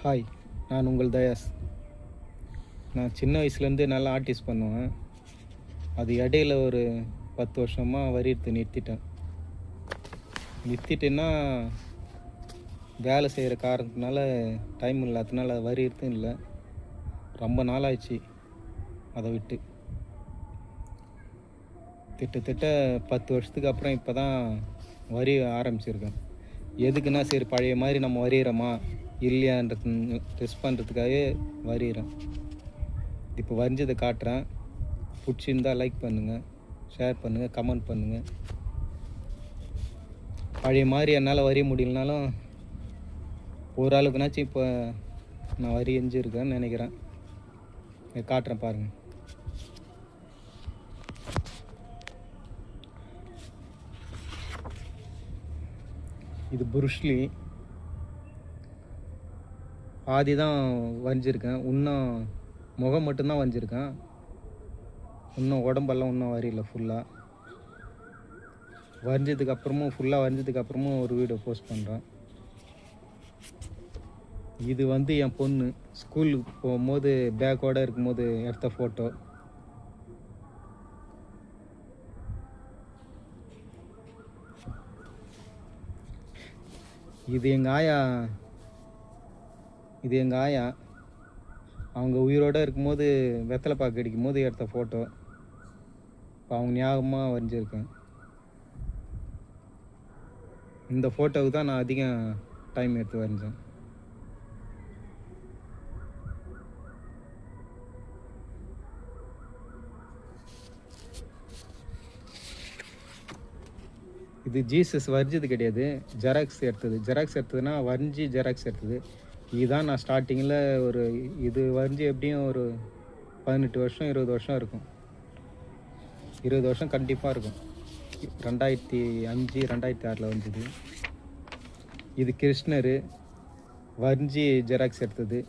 Hi, நான் உங்கள் தயாஸ். நான் சின்ன வயசுலேருந்தே நல்லா ஆர்டிஸ்ட் பண்ணுவேன். அது இடையில ஒரு 10 வருஷமாக வரையறது நிறுத்திட்டேன். நிறுத்திட்டேன்னா வேலை செய்கிற காரணத்தினால டைம் இல்லாததுனால வரையறதும் இல்லை. ரொம்ப நாளாச்சு அதை விட்டு. கிட்டத்தட்ட 10 வருஷத்துக்கு அப்புறம் இப்போ தான் வரைய ஆரம்பிச்சிருக்கேன். எதுக்குன்னா சரி பழைய மாதிரி நம்ம வரைகிறோமா இல்லையான்றது டெஸ்ட் பண்ணுறதுக்காகவே வரைகிறேன். இப்போ வரைஞ்சதை காட்டுறேன். பிடிச்சிருந்தா லைக் பண்ணுங்கள், ஷேர் பண்ணுங்கள், கமெண்ட் பண்ணுங்கள். பழைய மாதிரி என்னால் வரைய முடியலனாலும் ஓரளவுக்குனாச்சும் இப்போ நான் வரைஞ்சிருக்கேன்னு நினைக்கிறேன். காட்டுறேன் பாருங்கள். இது புருஷ்லி. பாதி தான் வரைஞ்சிருக்கேன். இன்னும் முகம் மட்டும்தான் வரைஞ்சிருக்கேன். இன்னும் உடம்பெல்லாம் இன்னும் வரையில. ஃபுல்லாக வரைஞ்சதுக்கப்புறமும் ஒரு வீடியோ போஸ்ட் பண்ணுறேன். இது வந்து என் பொண்ணு ஸ்கூலுக்கு போகும்போது பேக்கோடு இருக்கும்போது எடுத்த ஃபோட்டோ. இது எங்கள் ஆயா அவங்க உயிரோடு இருக்கும்போது வெத்தலை பாக்கு அடிக்கும் போது எடுத்த ஃபோட்டோ. இப்போ அவங்க ஞாபகமாக வரைஞ்சிருக்கேன். இந்த ஃபோட்டோவுக்கு தான் நான் அதிகம் டைம் எடுத்து வரைஞ்சேன். இது ஜீசஸ் வரைஞ்சது கிடையாது, ஜெராக்ஸ் எடுத்ததுன்னா வரைஞ்சி ஜெராக்ஸ் எடுத்தது. இதுதான் நான் ஸ்டார்டிங்கில் இது வரைஞ்சி எப்படியும் ஒரு 18 வருஷம் 20 வருஷம் இருக்கும். 20 வருஷம் கண்டிப்பாக இருக்கும். 2005 2006 வரைஞ்சது. இது கிருஷ்ணர் வரைஞ்சி ஜெராக்ஸ் எடுத்தது.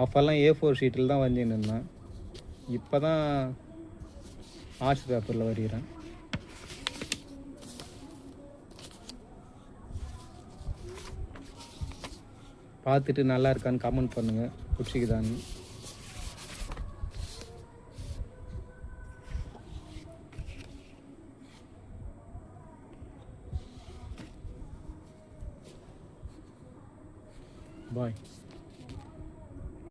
அப்போல்லாம் A4 ஷீட்டில் தான் வரைஞ்சின்னு இருந்தேன். இப்போ தான் ஆர்ட்ஸ் பேப்பரில் வரைகிறேன். பார்த்துட்டு நல்லா இருக்கான்னு கமெண்ட் பண்ணுங்கள், பிடிச்சிக்குதான்னு. பாய்.